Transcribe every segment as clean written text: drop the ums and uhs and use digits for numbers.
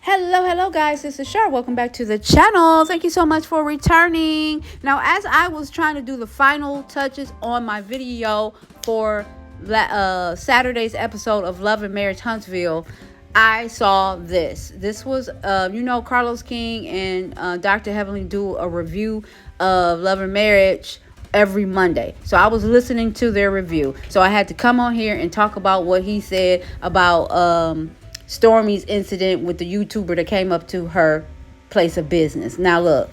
Hello guys, this is Char. Welcome back to the channel. Thank you so much for returning. Now, as I was trying to do the final touches on my video for Saturday's episode of Love and Marriage Huntsville, I saw this. This was, Carlos King and Dr. Heavenly do a review of Love and Marriage every Monday. So I was listening to their review. So I had to come on here and talk about what he said about Stormy's incident with the YouTuber that came up to her place of business. Now look,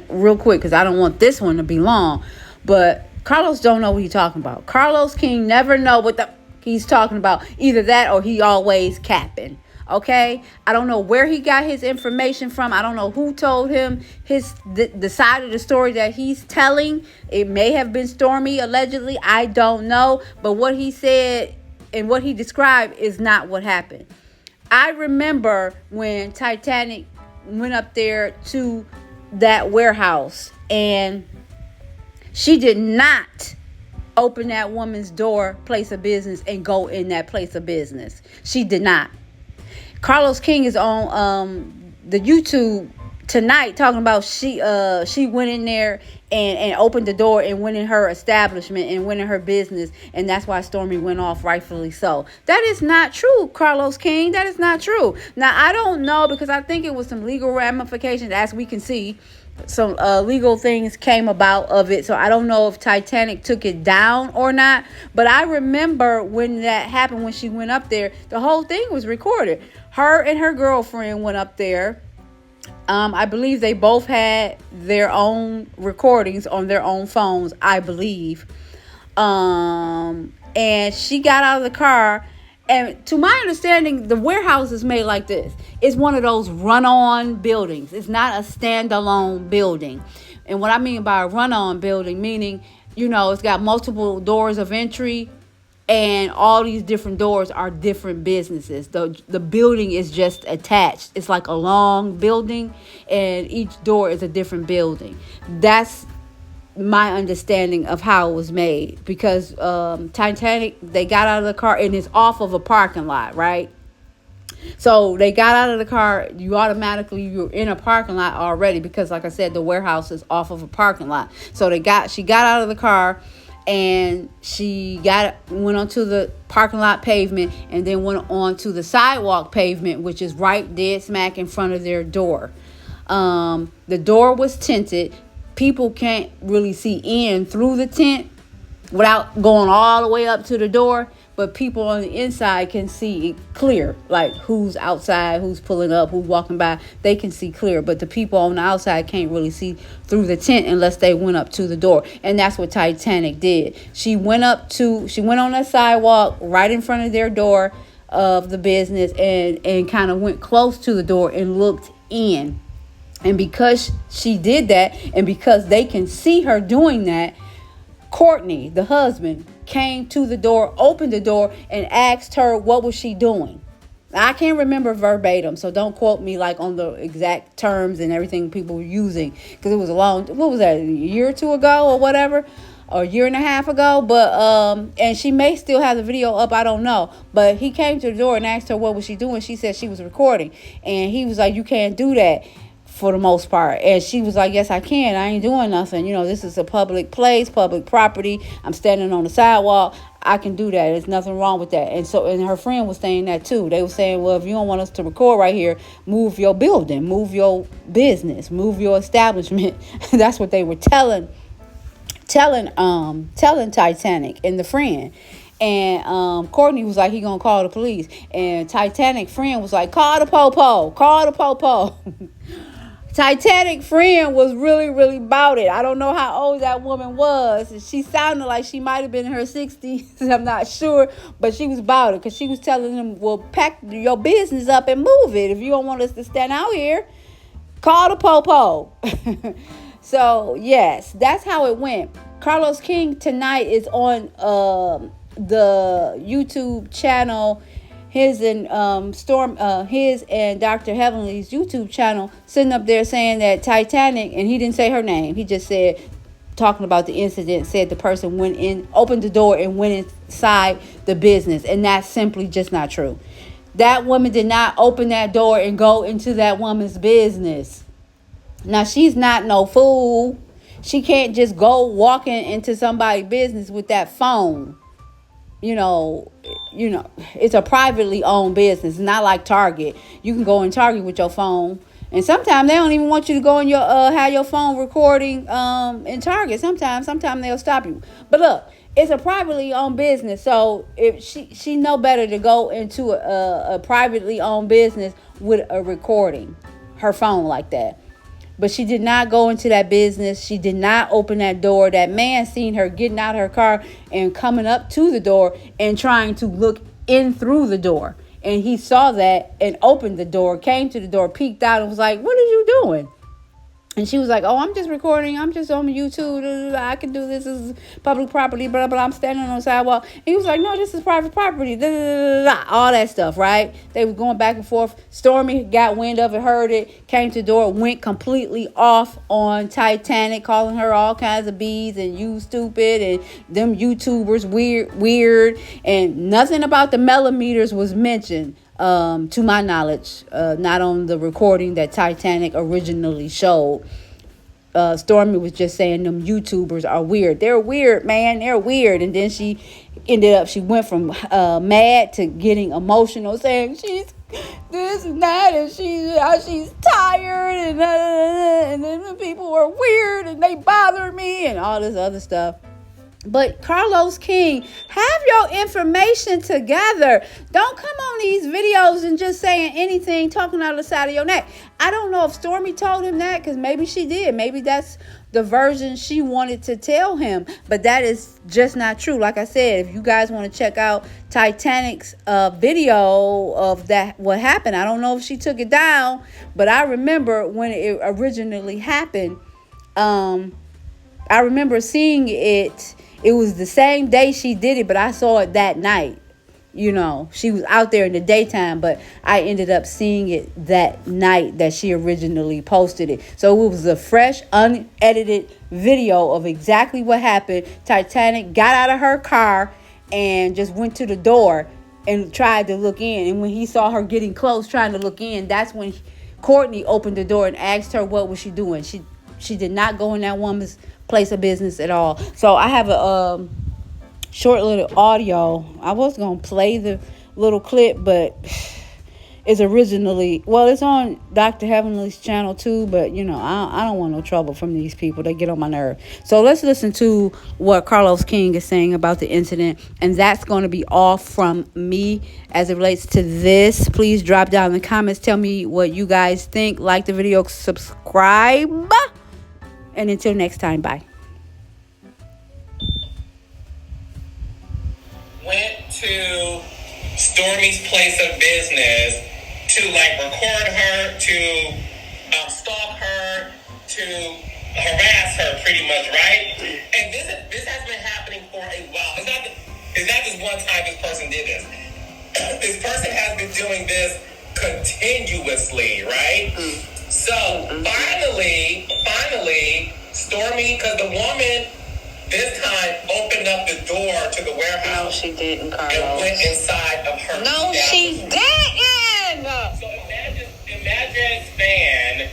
real quick, because I don't want this one to be long, but Carlos don't know what he's talking about. Carlos King never know what he's talking about. Either that or he always capping. Okay, I don't know where he got his information from. I don't know who told him the side of the story that he's telling. It may have been Stormy, allegedly. I don't know. But what he said and what he described is not what happened. I remember when Titanic went up there to that warehouse and she did not open that woman's door, place of business, and go in that place of business. She did not. Carlos King is on the YouTube tonight talking about she went in there and opened the door and went in her establishment and went in her business, and that's why Stormy went off, rightfully so. That is not true, Carlos King. That is not true. Now, I don't know, because I think it was some legal ramifications, as we can see. Some legal things came about of it, so I don't know if Titanic took it down or not, but I remember when that happened, when she went up there, the whole thing was recorded. Her and her girlfriend went up there. I believe they both had their own recordings on their own phones, I believe. And she got out of the car. And to my understanding, the warehouse is made like this. It's one of those run-on buildings. It's not a standalone building. And what I mean by a run-on building, meaning, it's got multiple doors of entry, and all these different doors are different businesses. The building is just attached. It's like a long building, and each door is a different building. That's my understanding of how it was made, because Titanic, they got out of the car and it's off of a parking lot, right? So they got out of the car, you're in a parking lot already, because like I said, the warehouse is off of a parking lot. So she got out of the car and she went onto the parking lot pavement and then went on to the sidewalk pavement, which is right dead smack in front of their door. The door was tinted. People can't really see in through the tent without going all the way up to the door, but people on the inside can see it clear, like who's outside, who's pulling up, who's walking by. They can see clear, but the people on the outside can't really see through the tent unless they went up to the door. And that's what Titanic did. She went on that sidewalk right in front of their door of the business and kind of went close to the door and looked in. And because she did that, and because they can see her doing that, Courtney, the husband, came to the door, opened the door, and asked her what was she doing. I can't remember verbatim, so don't quote me like on the exact terms and everything people were using, because it was a year or two ago or whatever, or a year and a half ago. But and she may still have the video up, I don't know. But he came to the door and asked her what was she doing. She said she was recording, and he was like, "You can't do that." For the most part. And she was like, "Yes, I can. I ain't doing nothing. This is a public place, public property. I'm standing on the sidewalk. I can do that. There's nothing wrong with that." And her friend was saying that too. They were saying, "Well, if you don't want us to record right here, move your building, move your business, move your establishment." That's what they were telling Titanic and the friend. And Courtney was like, he gonna call the police. And Titanic friend was like, call the popo. Titanic friend was really, really about it. I don't know how old that woman was. She sounded like she might have been in her 60s. I'm not sure. But she was about it, because she was telling them, well, pack your business up and move it. If you don't want us to stand out here, call the popo. So, yes, that's how it went. Carlos King tonight is on the YouTube channel. His and Dr. Heavenly's YouTube channel, sitting up there saying that Titanic, and he didn't say her name. He just said, talking about the incident, said the person went in, opened the door and went inside the business. And that's simply just not true. That woman did not open that door and go into that woman's business. Now, she's not no fool. She can't just go walking into somebody's business with that phone. You know, it's a privately owned business, not like Target. You can go in Target with your phone, and sometimes they don't even want you to go in your have your phone recording in Target. Sometimes they'll stop you. But look, it's a privately owned business, so if she know better to go into a privately owned business with a recording her phone like that. But she did not go into that business. She did not open that door. That man seen her getting out of her car and coming up to the door and trying to look in through the door. And he saw that and opened the door, came to the door, peeked out and was like, "What are you doing?" And she was like, "Oh, I'm just recording. I'm just on YouTube. I can do this. This is public property, blah, blah. I'm standing on the sidewalk." And he was like, "No, this is private property." All that stuff, right? They were going back and forth. Stormy got wind of it, heard it, came to the door, went completely off on Titanic, calling her all kinds of B's and you stupid and them YouTubers weird. And nothing about the millimeters was mentioned. To my knowledge, not on the recording that Titanic originally showed. Stormy was just saying them YouTubers are weird. They're weird, man. They're weird. And then she went from mad to getting emotional, saying she's this and that, and she's tired, and then the people were weird, and they bother me, and all this other stuff. But Carlos King, have your information together. Don't come on these videos and just saying anything, talking out of the side of your neck. I don't know if Stormy told him that, because maybe she did. Maybe that's the version she wanted to tell him. But that is just not true. Like I said, if you guys want to check out Titanic's video of that, what happened, I don't know if she took it down, but I remember when it originally happened. I remember seeing it. It was the same day she did it, but I saw it that night. She was out there in the daytime, but I ended up seeing it that night that she originally posted it. So it was a fresh, unedited video of exactly what happened. Titanic got out of her car and just went to the door and tried to look in. And when he saw her getting close, trying to look in, that's when Courtney opened the door and asked her what was she doing. She did not go in that woman's place of business at all. So I have a short little audio. I was gonna play the little clip, but it's it's on Dr. Heavenly's channel too, but I don't want no trouble from these people. They get on my nerve. So let's listen to what Carlos King is saying about the incident, and that's going to be all from me as it relates to this. Please drop down in the comments, tell me what you guys think, like the video, subscribe. And until next time, bye. Went to Stormy's place of business to record her, to stalk her, to harass her, pretty much, right? And this has been happening for a while. It's not just one time this person did this. This person has been doing this continuously, right? So finally, Stormy, because the woman this time opened up the door to the warehouse. No, she didn't, Carlos. And went inside of her. No, she didn't. So imagine Stan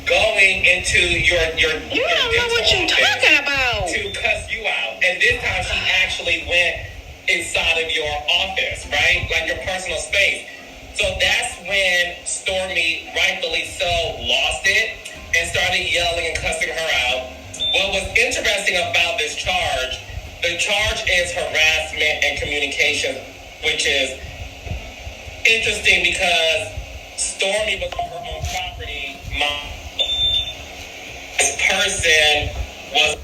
going into your You don't know what you're talking about. To cuss you out, and this time she actually went inside of your office, right? Like your personal space. So that's when Stormy, rightfully so, lost it and started yelling and cussing her out. What was interesting about this charge, the charge is harassment and communication, which is interesting because Stormy was on her own property. This person was